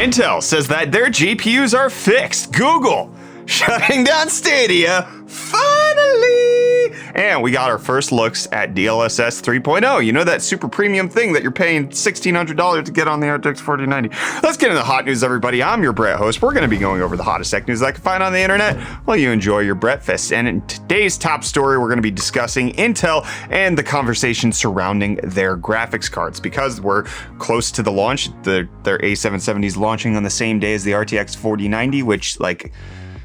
Intel says that their GPUs are fixed. Google shutting down Stadia, finally! And we got our first looks at DLSS 3.0. You know that super premium thing that you're paying $1,600 to get on the RTX 4090. Let's get into the hot news, everybody. I'm your Brett host. We're going to be going over the hottest tech news I can find on the internet while you enjoy your breakfast. And in today's top story, we're going to be discussing Intel and the conversation surrounding their graphics cards. Because we're close to the launch, their A770 is launching on the same day as the RTX 4090, which, like,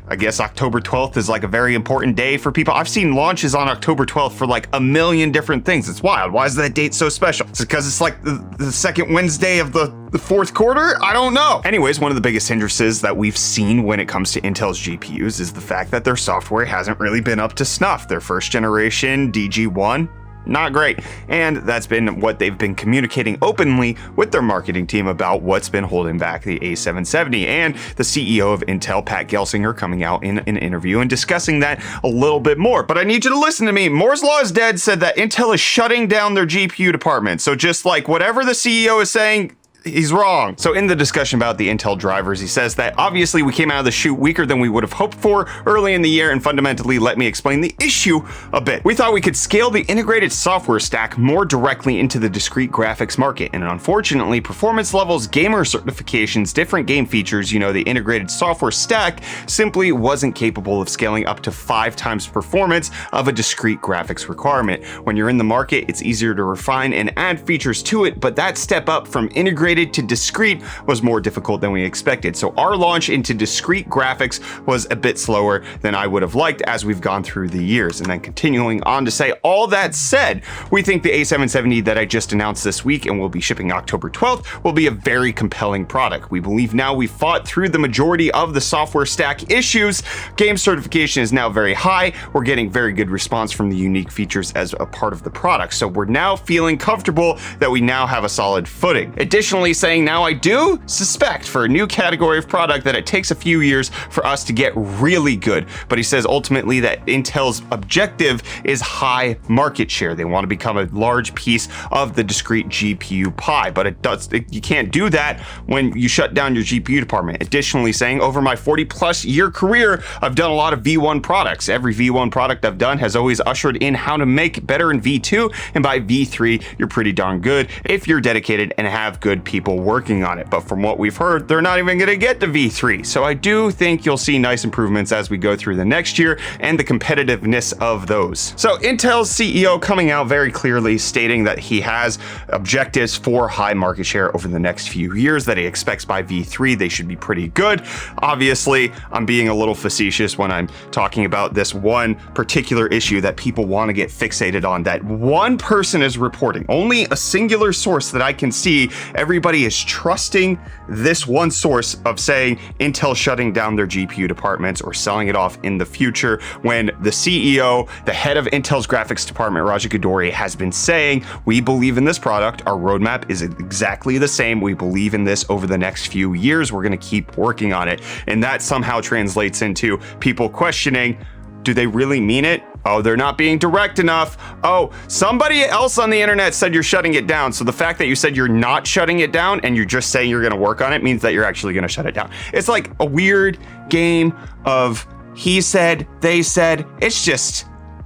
I guess October 12th is like a very important day for people. I've seen launches on October 12th for like a million different things. It's wild. Why is that date so special? Is it because it's like the second Wednesday of the fourth quarter? I don't know. Anyways, one of the biggest hindrances that we've seen when it comes to Intel's GPUs is the fact that their software hasn't really been up to snuff. Their first generation DG1, not great. And that's been what they've been communicating openly with their marketing team about what's been holding back the A770. And the CEO of Intel, Pat Gelsinger, coming out in an interview and discussing that a little bit more. But I need you to listen to me. Moore's Law is dead said that Intel is shutting down their GPU department. So just like whatever the CEO is saying, he's wrong. So in the discussion about the Intel drivers, he says that obviously we came out of the chute weaker than we would have hoped for early in the year, and fundamentally, let me explain the issue a bit. We thought we could scale the integrated software stack more directly into the discrete graphics market, and unfortunately, performance levels, gamer certifications, different game features, you know, the integrated software stack simply wasn't capable of scaling up to 5 times performance of a discrete graphics requirement. When you're in the market, it's easier to refine and add features to it, but that step up from integrated to discrete was more difficult than we expected. So our launch into discrete graphics was a bit slower than I would have liked as we've gone through the years. And then continuing on to say, all that said, we think the A770 that I just announced this week and will be shipping October 12th will be a very compelling product. We believe now we've fought through the majority of the software stack issues. Game certification is now very high. We're getting very good response from the unique features as a part of the product. So we're now feeling comfortable that we now have a solid footing. Additionally, saying now I do suspect for a new category of product that it takes a few years for us to get really good. But he says ultimately that Intel's objective is high market share. They want to become a large piece of the discrete GPU pie, but you can't do that when you shut down your GPU department. Additionally, saying over my 40+ year career, I've done a lot of V1 products. Every V1 product I've done has always ushered in how to make better in V2, and by V3, you're pretty darn good if you're dedicated and have good people working on it. But from what we've heard, they're not even going to get to V3. So I do think you'll see nice improvements as we go through the next year and the competitiveness of those. So Intel's CEO coming out very clearly stating that he has objectives for high market share over the next few years, that he expects by V3 they should be pretty good. Obviously, I'm being a little facetious when I'm talking about this one particular issue that people want to get fixated on, that one person is reporting. Only a singular source that I can see. Everybody is trusting this one source of saying Intel shutting down their GPU departments or selling it off in the future, when the CEO, the head of Intel's graphics department, Raja Koduri, has been saying, we believe in this product. Our roadmap is exactly the same. We believe in this over the next few years. We're going to keep working on it. And that somehow translates into people questioning, do they really mean it? Oh, they're not being direct enough. Oh, somebody else on the internet said you're shutting it down. So the fact that you said you're not shutting it down and you're just saying you're going to work on it means that you're actually going to shut it down. It's like a weird game of he said, they said. It's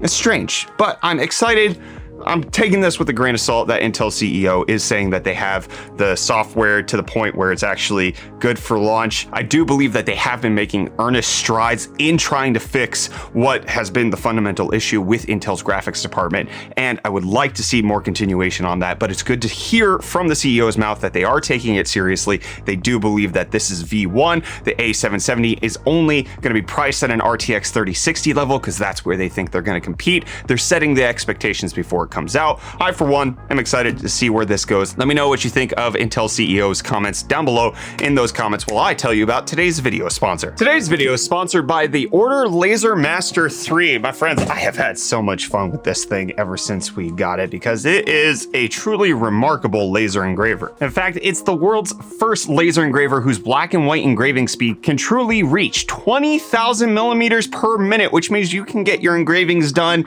strange, but I'm excited. I'm taking this with a grain of salt that Intel CEO is saying that they have the software to the point where it's actually good for launch. I do believe that they have been making earnest strides in trying to fix what has been the fundamental issue with Intel's graphics department, and I would like to see more continuation on that, but it's good to hear from the CEO's mouth that they are taking it seriously. They do believe that this is V1. The A770 is only going to be priced at an RTX 3060 level because that's where they think they're going to compete. They're setting the expectations before it comes out. I, for one, am excited to see where this goes. Let me know what you think of Intel CEO's comments down below in those comments while I tell you about today's video sponsor. Today's video is sponsored by the Ortur Laser Master 3. My friends, I have had so much fun with this thing ever since we got it because it is a truly remarkable laser engraver. In fact, it's the world's first laser engraver whose black and white engraving speed can truly reach 20,000 millimeters per minute, which means you can get your engravings done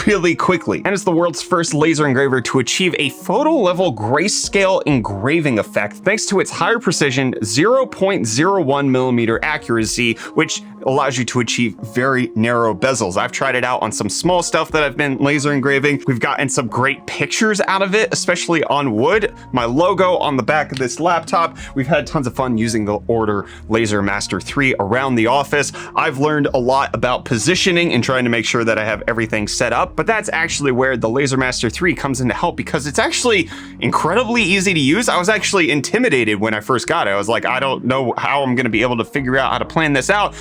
really quickly. And it's the world's world's first laser engraver to achieve a photo-level grayscale engraving effect thanks to its higher precision 0.01mm accuracy, which allows you to achieve very narrow bezels. I've tried it out on some small stuff that I've been laser engraving. We've gotten some great pictures out of it, especially on wood. My logo on the back of this laptop. We've had tons of fun using the Ortur Laser Master 3 around the office. I've learned a lot about positioning and trying to make sure that I have everything set up, but that's actually where the Laser Master 3 comes in to help because it's actually incredibly easy to use. I was actually intimidated when I first got it. I was like, I don't know how I'm going to be able to figure out how to plan this out.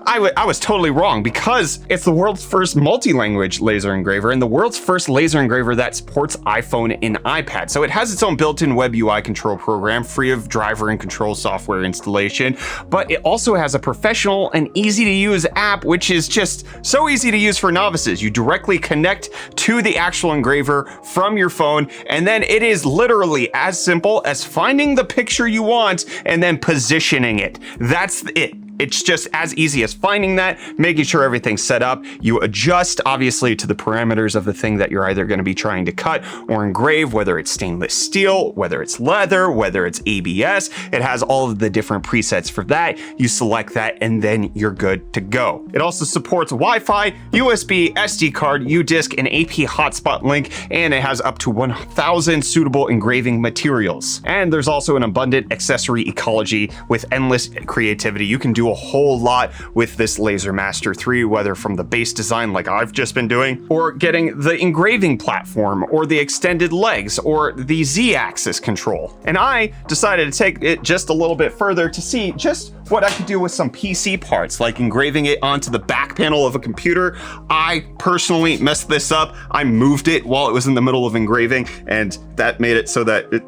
I was totally wrong because it's the world's first multi-language laser engraver and the world's first laser engraver that supports iPhone and iPad. So it has its own built-in web UI control program, free of driver and control software installation, but it also has a professional and easy to use app, which is just so easy to use for novices. You directly connect to the actual engraver from your phone, and then it is literally as simple as finding the picture you want and then positioning it. That's it. It's just as easy as finding that, making sure everything's set up. You adjust, obviously, to the parameters of the thing that you're either going to be trying to cut or engrave, whether it's stainless steel, whether it's leather, whether it's ABS. It has all of the different presets for that. You select that, and then you're good to go. It also supports Wi-Fi, USB, SD card, UDisc, and AP hotspot link, and it has up to 1,000 suitable engraving materials. And there's also an abundant accessory ecology with endless creativity. You can do a whole lot with this Laser Master 3, whether from the base design like I've just been doing, or getting the engraving platform, or the extended legs, or the Z-axis control. And I decided to take it just a little bit further to see just what I could do with some PC parts, like engraving it onto the back panel of a computer. I personally messed this up. I moved it while it was in the middle of engraving, and that made it so that it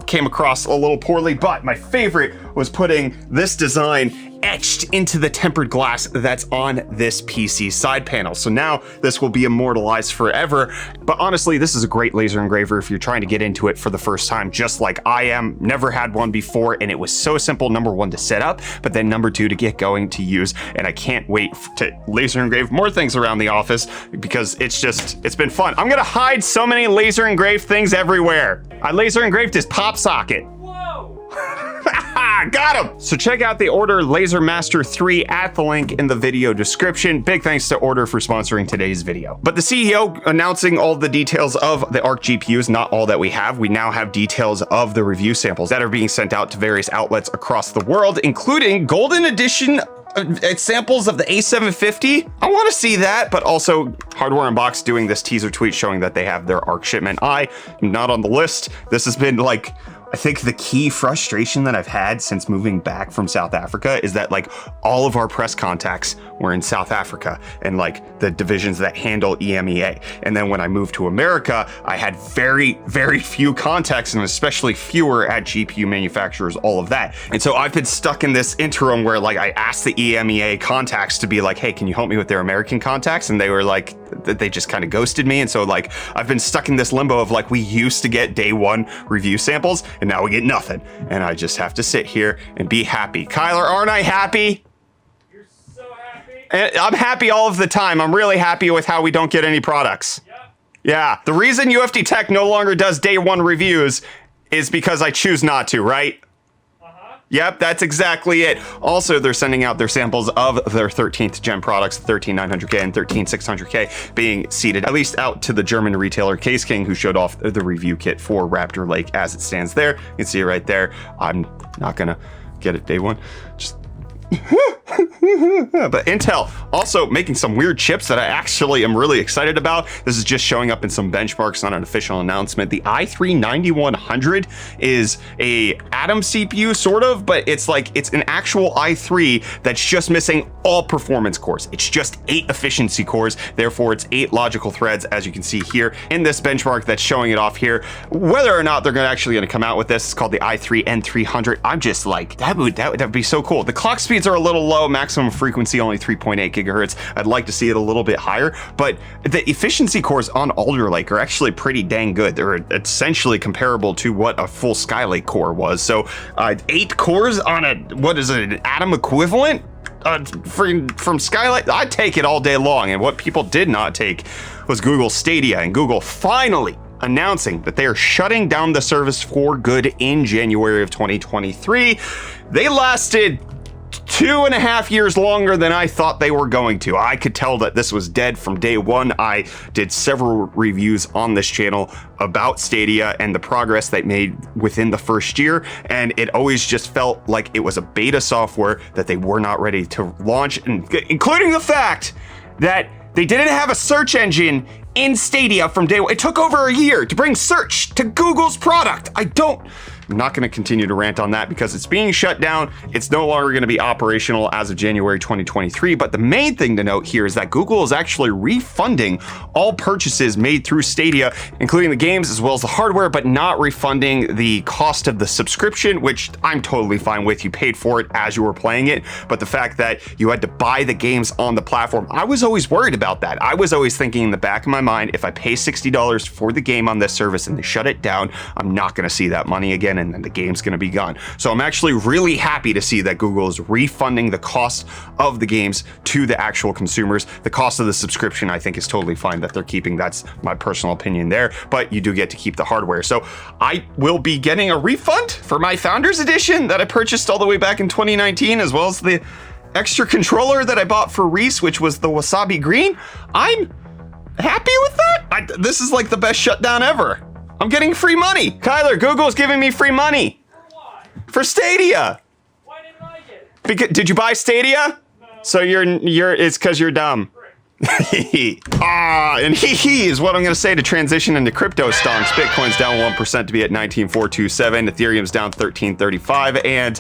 came across a little poorly, but my favorite was putting this design etched into the tempered glass that's on this PC side panel. So now this will be immortalized forever. But honestly, this is a great laser engraver if you're trying to get into it for the first time, just like I am. Never had one before, and it was so simple, number one, to set up, but then number two, to get going to use. And I can't wait to laser engrave more things around the office because it's been fun. I'm gonna hide so many laser engraved things everywhere. I laser engraved his pop socket. Got him! So check out the Ortur Laser Master 3 at the link in the video description. Big thanks to Ortur for sponsoring today's video. But the CEO announcing all the details of the ARC GPUs, not all that we have. We now have details of the review samples that are being sent out to various outlets across the world, including Golden Edition samples of the A750. I want to see that, but also Hardware Unbox doing this teaser tweet showing that they have their ARC shipment. I am not on the list. This has been like, I think the key frustration that I've had since moving back from South Africa is that like all of our press contacts were in South Africa and like the divisions that handle EMEA. And then when I moved to America, I had very, very few contacts and especially fewer at GPU manufacturers, all of that. And so I've been stuck in this interim where like I asked the EMEA contacts to be like, hey, can you help me with their American contacts? And they were like, they just kind of ghosted me. And so like I've been stuck in this limbo of like, we used to get day one review samples and now we get nothing. And I just have to sit here and be happy. Kyler, aren't I happy? You're so happy. And I'm happy all of the time. I'm really happy with how we don't get any products. Yep. Yeah. The reason UFD Tech no longer does day one reviews is because I choose not to, right? Yep, that's exactly it. Also, they're sending out their samples of their 13th gen products, 13900K and 13600K, being seeded at least out to the German retailer Case King, who showed off the review kit for Raptor Lake as it stands there. You can see it right there. I'm not gonna get it day one. Just but Intel also making some weird chips that I actually am really excited about. This is just showing up in some benchmarks, not an official announcement. The i3-9100 is a Atom CPU sort of, but it's like it's an actual i3 that's just missing all performance cores. It's just 8 efficiency cores, therefore it's 8 logical threads, as you can see here in this benchmark that's showing it off here. Whether or not they're actually going to come out with this, it's called the i3-N300. I'm just like, that would be so cool. The clock speeds are a little low, maximum frequency only 3.8 gigahertz. I'd like to see it a little bit higher, but the efficiency cores on Alder Lake are actually pretty dang good. They're essentially comparable to what a full Skylake core was. So 8 cores on a, what is it, an Atom equivalent? from Skylight, I'd take it all day long. And what people did not take was Google Stadia, and Google finally announcing that they are shutting down the service for good in January of 2023. They lasted 2.5 years longer than I thought they were going to. I could tell that this was dead from day one. I did several reviews on this channel about Stadia and the progress they made within the first year, and it always just felt like it was a beta software that they were not ready to launch, including the fact that they didn't have a search engine in Stadia from day one. It took over a year to bring search to Google's product. I'm not going to continue to rant on that because it's being shut down. It's no longer going to be operational as of January 2023. But the main thing to note here is that Google is actually refunding all purchases made through Stadia, including the games as well as the hardware, but not refunding the cost of the subscription, which I'm totally fine with. You paid for it as you were playing it. But the fact that you had to buy the games on the platform, I was always worried about that. I was always thinking in the back of my mind, if I pay $60 for the game on this service and they shut it down, I'm not going to see that money again, and then the game's going to be gone. So I'm actually really happy to see that Google is refunding the cost of the games to the actual consumers. The cost of the subscription, I think, is totally fine that they're keeping. That's my personal opinion there, but you do get to keep the hardware. So I will be getting a refund for my Founders Edition that I purchased all the way back in 2019, as well as the extra controller that I bought for Reece, which was the Wasabi Green. I'm happy with that. This is like the best shutdown ever. I'm getting free money. Kyler, Google's giving me free money. For what? For Stadia. Why didn't I get it? Because, did you buy Stadia? No. So it's because you're dumb. And he is what I'm going to say to transition into Cryptostonks. Bitcoin's down 1% to be at 19,427. Ethereum's down 1335, and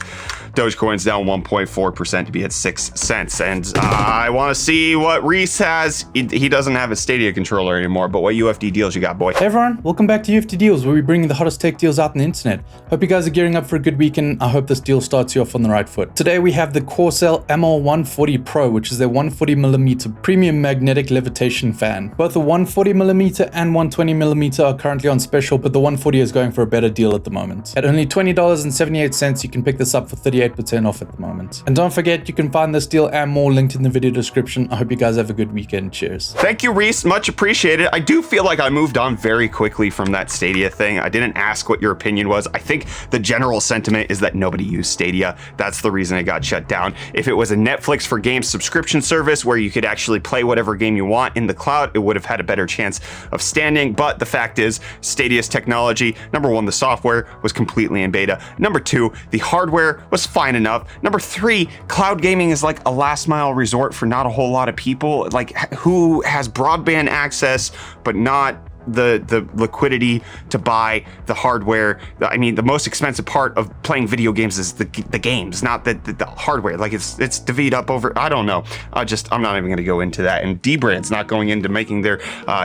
Dogecoin's down 1.4% to be at 6 cents. And I want to see what Reece has. He doesn't have a Stadia controller anymore, but what UFD deals you got, boy? Hey everyone, welcome back to UFD Deals, where we bring you the hottest tech deals out on the internet. Hope you guys are gearing up for a good weekend. I hope this deal starts you off on the right foot. Today we have the Corsair ML140 Pro, which is their 140mm premium magnetic levitation fan. Both the 140mm and 120mm are currently on special, but the 140 is going for a better deal at the moment. At only $20.78, you can pick this up for 38% off at the moment. And don't forget, you can find this deal and more linked in the video description. I hope you guys have a good weekend. Cheers. Thank you, Reece. Much appreciated. I do feel like I moved on very quickly from that Stadia thing. I didn't ask what your opinion was. I think the general sentiment is that nobody used Stadia. That's the reason it got shut down. If it was a Netflix for games subscription service where you could actually play whatever game you want in the cloud, it would have had a better chance of standing. But the fact is, Stadia's technology, number one, the software was completely in beta. Number two, the hardware was fine enough. Number three, cloud gaming is like a last mile resort for not a whole lot of people, like who has broadband access, but not the liquidity to buy the hardware. I mean, the most expensive part of playing video games is the games, not the hardware. Like it's divvied up over, I don't know. I'm not even going to go into that. And Dbrand's not going into making their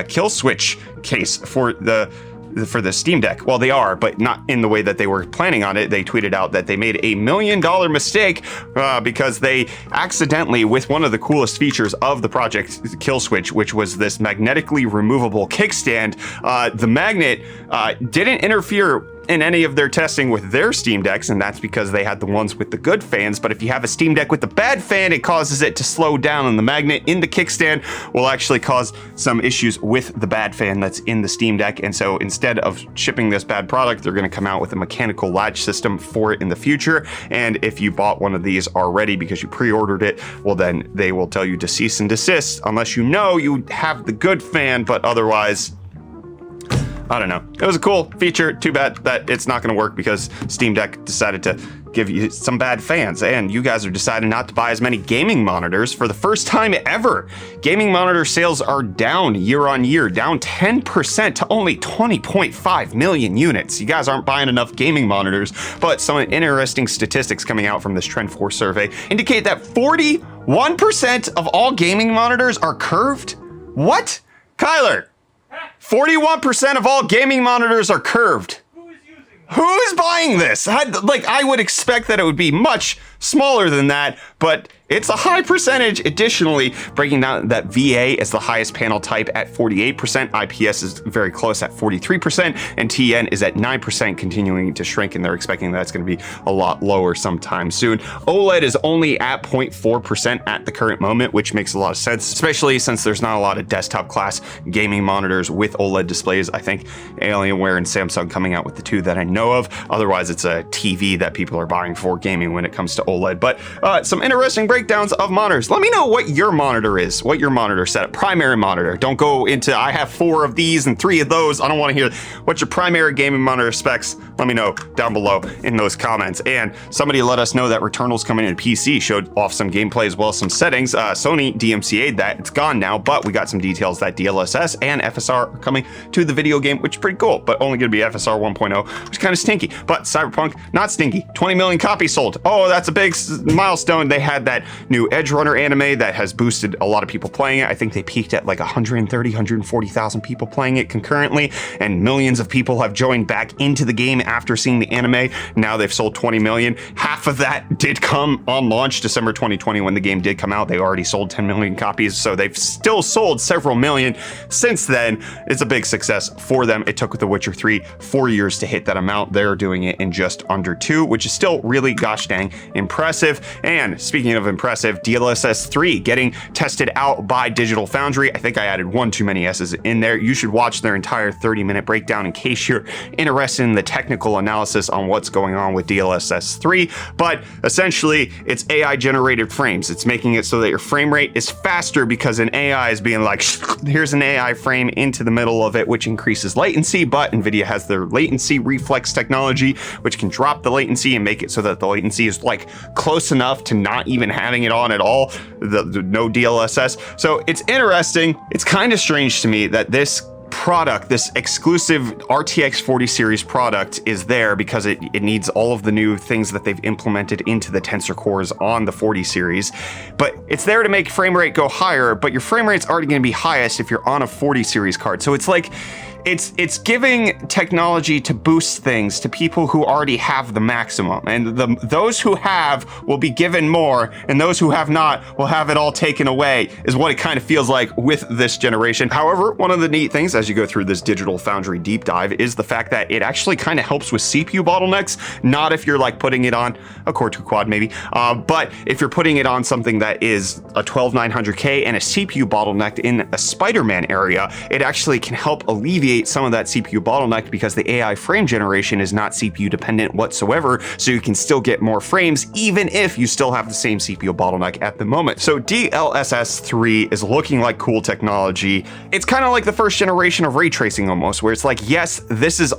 kill switch case for the Steam Deck. Well, they are, but not in the way that they were planning on it. They tweeted out that they made $1 million mistake because they accidentally, with one of the coolest features of the project kill switch, which was this magnetically removable kickstand, the magnet didn't interfere in any of their testing with their Steam Decks, and that's because they had the ones with the good fans. But if you have a Steam Deck with the bad fan, it causes it to slow down, and the magnet in the kickstand will actually cause some issues with the bad fan that's in the Steam Deck. And so instead of shipping this bad product, they're going to come out with a mechanical latch system for it in the future. And if you bought one of these already because you pre-ordered it, well, then they will tell you to cease and desist unless you know you have the good fan, but otherwise, I don't know. It was a cool feature. Too bad that it's not going to work because Steam Deck decided to give you some bad fans, and you guys are deciding not to buy as many gaming monitors for the first time ever. Gaming monitor sales are down year on year, down 10% to only 20.5 million units. You guys aren't buying enough gaming monitors, but some interesting statistics coming out from this Trend 4 survey indicate that 41% of all gaming monitors are curved. What? Kyler, 41% of all gaming monitors are curved. Who is using them? Who is buying this? I would expect that it would be much smaller than that, but It's a high percentage. Additionally, breaking down that VA is the highest panel type at 48%, IPS is very close at 43%, and TN is at 9%, continuing to shrink, and they're expecting that's going to be a lot lower sometime soon. OLED is only at 0.4% at the current moment, which makes a lot of sense, especially since there's not a lot of desktop class gaming monitors with OLED displays. I think Alienware and Samsung coming out with the two that I know of. Otherwise, it's a TV that people are buying for gaming when it comes to OLED. But some interesting breakdowns of monitors. Let me know what your monitor is, what your monitor setup, primary monitor. Don't go into, I have 4 of these and 3 of those. I don't want to hear what's your primary gaming monitor specs. Let me know down below in those comments. And somebody let us know that Returnal's coming into PC, showed off some gameplay as well as some settings. Sony DMCA'd that. It's gone now, but we got some details that DLSS and FSR are coming to the video game, which is pretty cool, but only going to be FSR 1.0, which is kind of stinky. But Cyberpunk, not stinky. 20 million copies sold. Oh, that's a big milestone. They had that new Edge Runner anime that has boosted a lot of people playing it. I think they peaked at like 130, 140,000 people playing it concurrently, and millions of people have joined back into the game after seeing the anime. Now they've sold 20 million. Half of that did come on launch December 2020 when the game did come out. They already sold 10 million copies, so they've still sold several million since then. It's a big success for them. It took The Witcher 3 4 years to hit that amount. They're doing it in just under 2, which is still really gosh dang impressive. And speaking of impressive, DLSS3 getting tested out by Digital Foundry. I think I added one too many S's in there. You should watch their entire 30-minute breakdown in case you're interested in the technical analysis on what's going on with DLSS3. But essentially, it's AI generated frames. It's making it so that your frame rate is faster because an AI is being like, here's an AI frame into the middle of it, which increases latency. But NVIDIA has their latency reflex technology, which can drop the latency and make it so that the latency is like close enough to not even having it on at all. The no DLSS. So it's interesting. It's kind of strange to me that this product, this exclusive RTX 40 series product, is there because it needs all of the new things that they've implemented into the tensor cores on the 40 series. But it's there to make frame rate go higher, but your frame rate's already going to be highest if you're on a 40 series card. So it's like, it's giving technology to boost things to people who already have the maximum, and those who have will be given more, and those who have not will have it all taken away, is what it kind of feels like with this generation. However, one of the neat things as you go through this Digital Foundry deep dive is the fact that it actually kind of helps with CPU bottlenecks. Not if you're like putting it on a Core 2 quad maybe, but if you're putting it on something that is a 12900K and a CPU bottlenecked in a Spider-Man area, it actually can help alleviate some of that CPU bottleneck because the AI frame generation is not CPU dependent whatsoever, so you can still get more frames even if you still have the same CPU bottleneck at the moment. So DLSS3 is looking like cool technology. It's kind of like the first generation of ray tracing almost, where it's like, yes, this is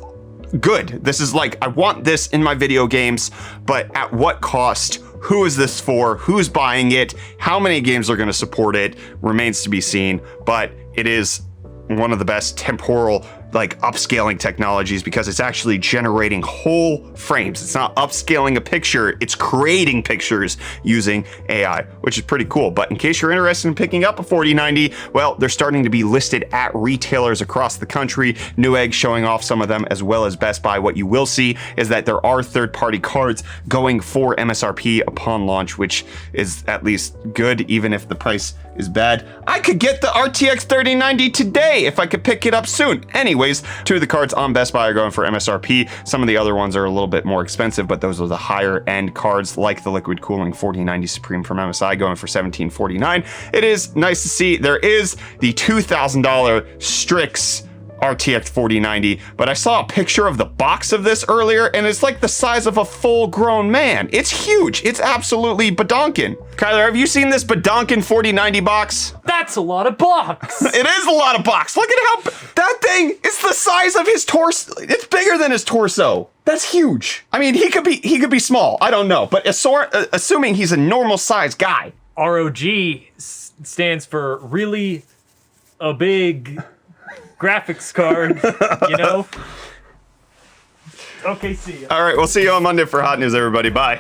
good. This is like, I want this in my video games, but at what cost? Who is this for? Who's buying it? How many games are going to support it? Remains to be seen, but it is one of the best temporal like upscaling technologies because it's actually generating whole frames. It's not upscaling a picture, it's creating pictures using AI, which is pretty cool. But in case you're interested in picking up a 4090, well, they're starting to be listed at retailers across the country. Newegg showing off some of them as well as Best Buy. What you will see is that there are third-party cards going for MSRP upon launch, which is at least good, even if the price is bad. I could get the RTX 3090 today if I could pick it up soon. Anyways, 2 of the cards on Best Buy are going for MSRP. Some of the other ones are a little bit more expensive, but those are the higher end cards, like the liquid cooling 4090 Supreme from MSI going for $1749. It is nice to see there is the $2,000 Strix RTX 4090, but I saw a picture of the box of this earlier, and it's like the size of a full-grown man. It's huge. It's absolutely badonkin'. Kyler, have you seen this badonkin 4090 box? That's a lot of box. It is a lot of box. Look at how that thing is the size of his torso. It's bigger than his torso. That's huge. I mean, he could be small. I don't know, but assuming he's a normal sized guy. ROG stands for really a big graphics card, you know? Okay, see ya. All right, we'll see you on Monday for Hot News, everybody. Bye.